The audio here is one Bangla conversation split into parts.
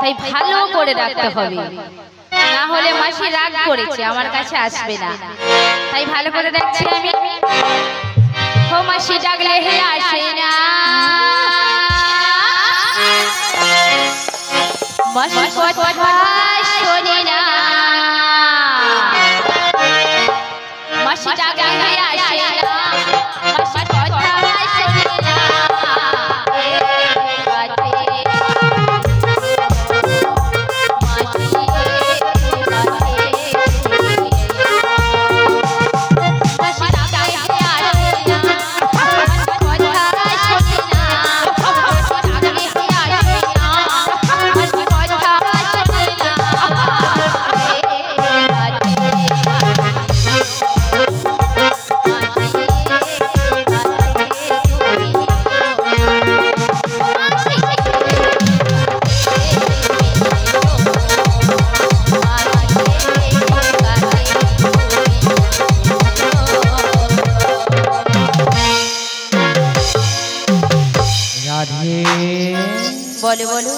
তাই ভালো করে রাখতে হবে, না হলে মাসি রাগ করেছে আমার কাছে আসবে না। তাই ভালো করে রাখছি আমি। ও মাসি ডাকলে হে আসে না, মাসি কথা শোনে না, মাসি ডাকলে হে আসে না, মাসি কথা শোনে না। বলো বলো,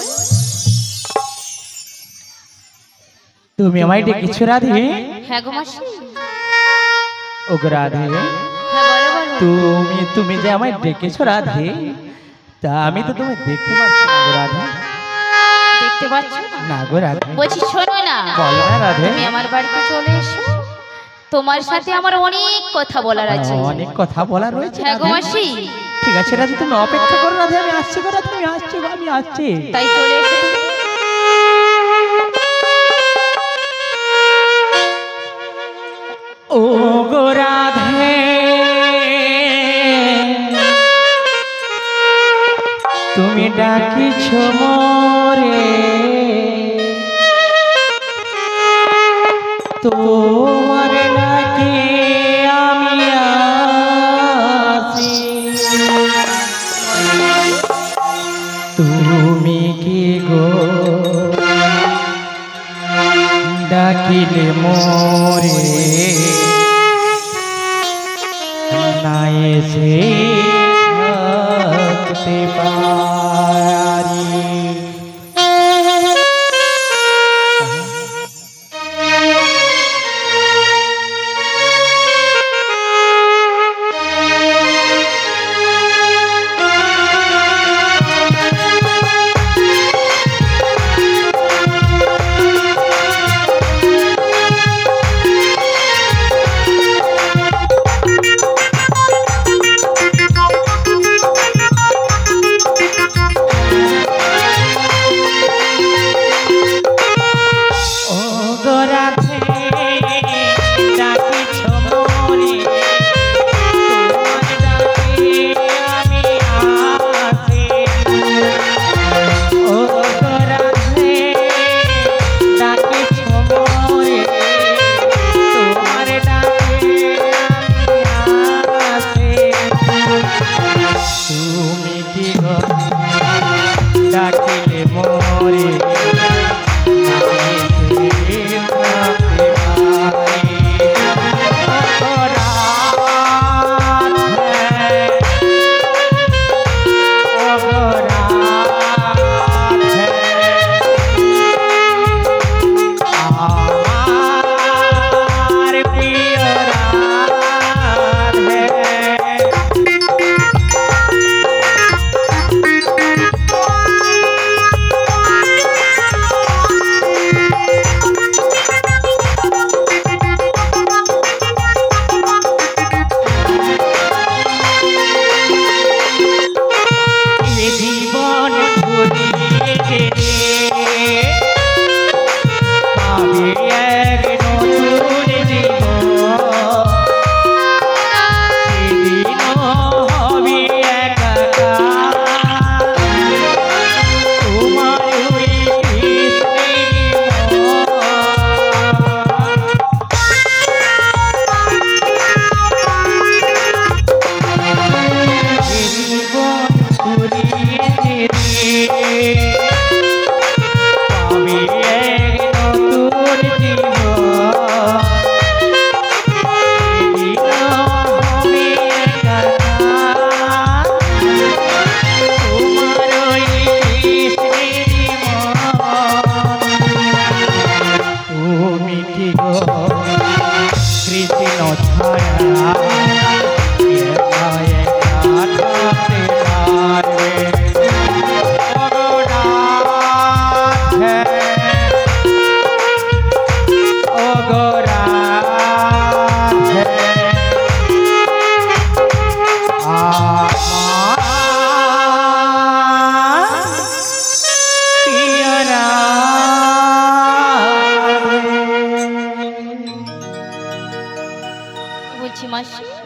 তুমি আমায় ডেকেছো রাধে? হ্যাঁ গো মাসি। ওগো রাধে, হ্যাঁ বলো বলো। তুমি যে আমায় ডেকেছো রাধে, তা আমি তো তোমায় দেখতে পাচ্ছি না গো রাধে। দেখতে পাচ্ছ না গো রাধে। বলছি শোনো না, বলো না রাধে। তুমি আমার বাড়িতে চলে এসো, তোমার সাথে আমার অনেক কথা বলার আছে। অনেক কথা বলার রয়েছে। হ্যাঁ গো মাসি। ঠিক আছে রাধে, তুমি অপেক্ষা করো রাধে, আমি আসছি গো রাধে, আমি আসছি গো, আমি আসছি। তাই চলে এসো। ও গো রাধে, তুমি ডাকিছো মোরে, তোমার ডাকে আমি আসি। তুমি কি গো ডাকিলে মোরে, না এসে থাকতে পারি।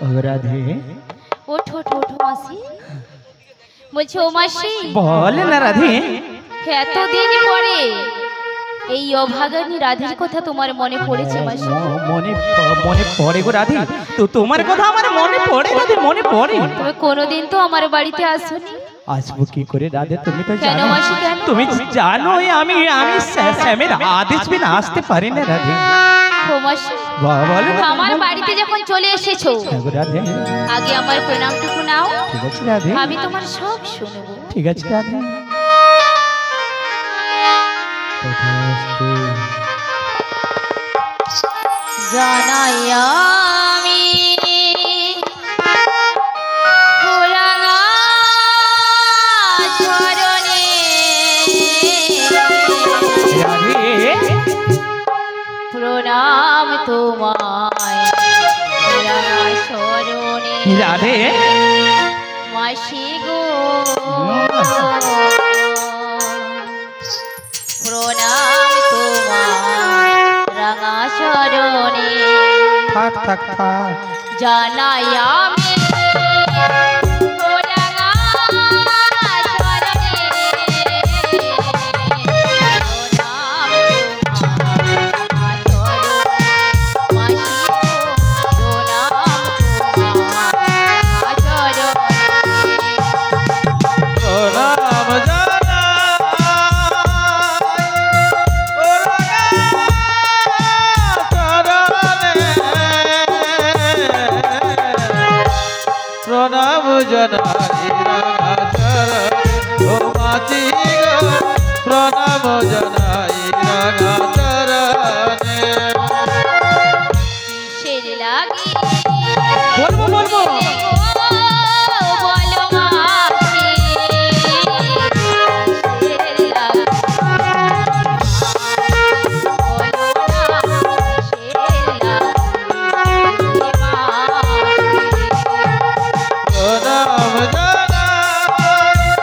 ও রাধে ওঠো ওঠো ওঠো মাসি। বলছি ও মাসি, বল না রাধে। এতদিন পরে এই অভাগানী রাধের কথা তোমার মনে পড়েছে মাসি? মনে পড়ে গো রাধে, তো তোমার কথা আমার মনে পড়ে রাধে, মনে পড়ে। তুমি কোনোদিন তো আমার বাড়িতে আসোনি। আসবো কি করে রাধে, তুমি তো কেন জানো, মাসি কেন? তুমি জানো আমি শ্যামের আদেশ বিনা আসতে পারি না রাধে। ও মাসি, বল না। আমার বাড়িতে যখন চলে এসেছো হ্যাঁ গো রাধে, আগে আমার প্রণামটুকু নাও, ঠিক আছে রাধে, আমি তোমার সব শুনবো। ঠিক আছে রাধে। জানাই আমি পুরানা চরণে রাধে প্রণাম তোমায় পুরানা চরণে রাধে, মাসি গো প্রণাম তোমায় রাঙা চরণে। থাক থাক থাক। জানাই আমি ও রাঙা চরণে প্রণাম তোমায় রাঙা চরণে। মাসি গো প্রণাম তোমায় রাঙা চরণে। প্রণাম জানাই রাঙা চরণে ও মাসি গো প্রণাম জানাই রাঙা চরণে। কিসের লাগি বলবো বলবো। বলো মাসি, কিসের লাগি বলো না, কিসের লাগি মাসি। প্রণাম জানাই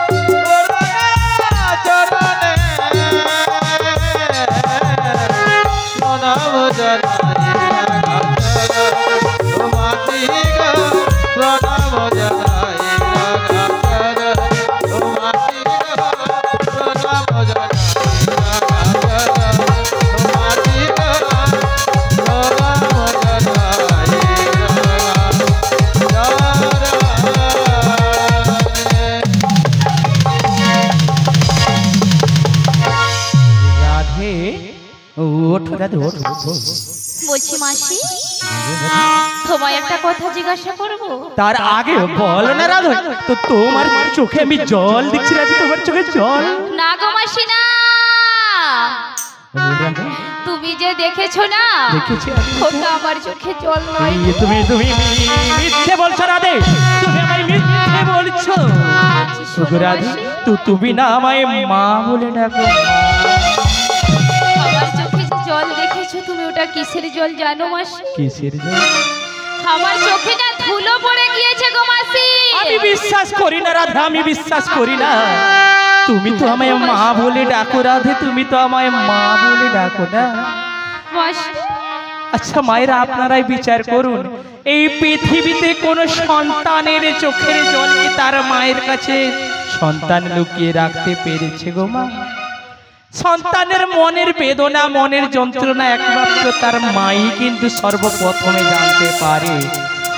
ও রাঙা চরণে প্রণাম জানাই রাঙা চরণে ও মাসি গো প্রণাম জানাই রাঙা চরণে ও মাসি গো প্রণাম জানাই রাঙা চরণে ও মাসি গো প্রণাম জানাই রাধে ওঠো রাধে, ওঠো ওঠো। বলছি মাসি, তোমায় একটা কথা জিজ্ঞাসা করবো? তার আগে বলো না রাধে, তো তোমার চোখে আমি জল দেখছি রাধে, তোমার চোখে জল। না গো মাসি না, রাধে, তুমি যে দেখেছো না দেখেছি আমি। ওটা আমার চোখে জল নয়। তুমি তুমি মিথ্যে বলছো রাধে, তুমি আমায় মিথ্যে বলছো। শোনো রাধে, মাসি, তো তুমি না আমায় মা বলে ডাকো। আমার চোখে যে জল দেখেছো তুমি, ওটা কিসের জল জানো মাসি? কিসের জল? আমার চোখে না ধুলো পড়ে গিয়েছে গো মাসি। আমি বিশ্বাস করি না রাধে, আমি বিশ্বাস করি না। তুমি তো আমায় মা বলে ডাকো রাধে, তুমি তো আমায় মা বলে ডাকো না। মাসি, আচ্ছা মায়েরা আপনারাই বিচার করুন, এই পৃথিবীতে কোন সন্তানের চোখের জল কি তার মায়ের কাছে সন্তান লুকিয়ে রাখতে পেরেছে গো মা? সন্তানের মনের বেদনা, মনের যন্ত্রণা একমাত্র তার মাই কিন্তু সর্বপ্রথমে জানতে পারে।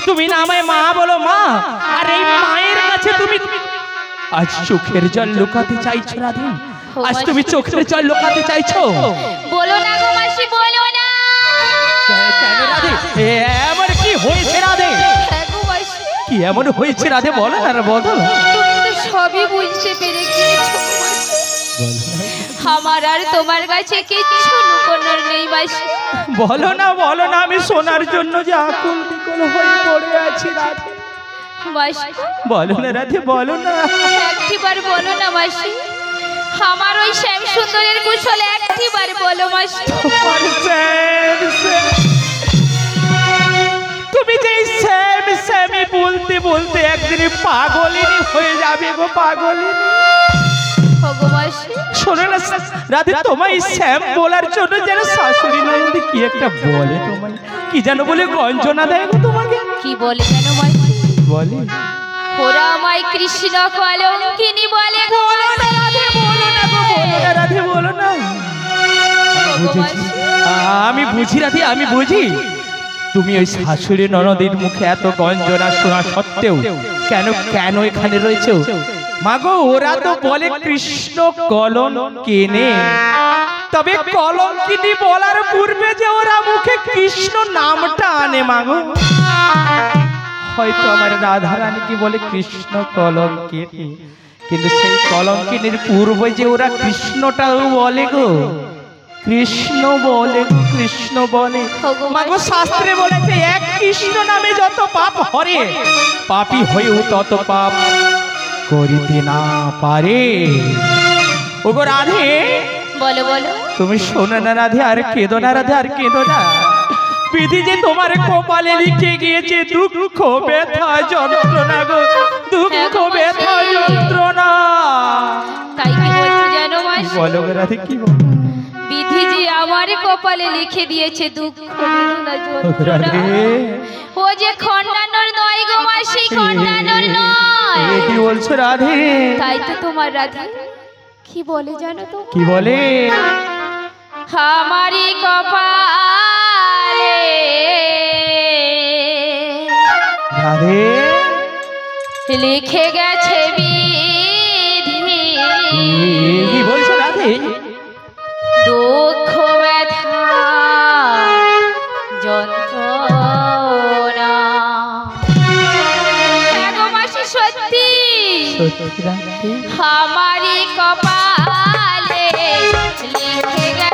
তুমি না আমায় মা বলো মা, আর এই মায়ের কাছে তুমি আজ চোখের জল লুকাতে চাইছো রাধে? আজ তুমি চোখের জল লুকাতে চাইছো? বলো না গো মাসি, বলো না। কেন রাধে, এমন কি হয়েছে রাধে? হ্যাঁ গো মাসি, কি এমন হয়েছে রাধে, বলো না বলো। তুমি তো সবই বুঝতে পেরে গিয়েছো গো মাসি। আমার আর তোমার কাছে কিচ্ছু লুকোনোর নেই মাসি। বলো না, আমি শোনার জন্য যে আকুল বিকল হয়ে পড়ে আছি রাধে। মাসি, বলো না রাধে, বলো না। একটিবার বলো না মাসি, আমার ওই শ্যাম সুন্দরের কুশল একটিবার বলো মাসি। তোমার তুমি যে শ্যামি বলতে বলতে একদিন পাগলিনী হয়ে যাবে গো, পাগলিনী। ওগো মাসি, শোনো না রাধে, তোমায় শ্যাম বলার জন্য যেন শাশুড়ি ননদ কি একটা বলে, তোমায় কি যেন বলে গঞ্জনা দেয় গো তোমাকে। কি বলে যেন মাসি? বলে ওরা আমায় কৃষ্ণ কলঙ্কিনী বলে গো। বলো না রাধে, বলো না গো, বলো না রাধে, বলো না। বুঝেছি, আমি বুঝি রাধে, আমি বুঝি। তুমি ওই শাশুড়ি ননদের মুখে এত গঞ্জনা শোনা সত্ত্বেও কেন কেন এখানে রয়েছো? মাগো, ওরা তো বলে কৃষ্ণ কলঙ্কিনী, তবে কলঙ্কিনী বলার পূর্বে যে ওরা মুখে কৃষ্ণ নামটা আনে মাগো, হয়তো আমার রাধারানীকে বলে কৃষ্ণ কলঙ্কিনী, কিন্তু সেই কলঙ্কিনীর পূর্বে যে ওরা কৃষ্ণটাও বলে গো, কৃষ্ণ বলে, কৃষ্ণ বলে। মাগো, শাস্ত্রে বলেছে এক কৃষ্ণ নামে যত পাপ হরে, পাপী হয়েও তত পাপ করিতে না পারে। ওগো রাধে, বলো বলো। তুমি শোনো না রাধে, আর কেঁদো না রাধে, আর কেঁদো না। বিধি যে তোমার কপালে লিখে গিয়েছে দুঃখ ব্যথা যন্ত্রণা গো, দুঃখ ব্যথা যন্ত্রণা। তাই কি বলছো জানো মাসি? বলো গো রাধে, কি বলো? বিধি যে আমার কপালে লিখে দিয়েছে দুঃখ বেদনা যন্ত্রণা। ও যে খণ্ডানোর নয় গো মাসি, খণ্ডানোর নয়। এ কি বলছো রাধে? তাই তো তোমার রাধে কি বলে জানো তো? কি বলে? আমারই কপালে রাধে লিখে গেছে বিধি, কি বলছো রাধে? দুঃখ ব্যথা যন্ত্রণা। হ্যাঁ গো মাসি, সত্যি সত্যি রাধে? আমারই কপালে লিখে গেছে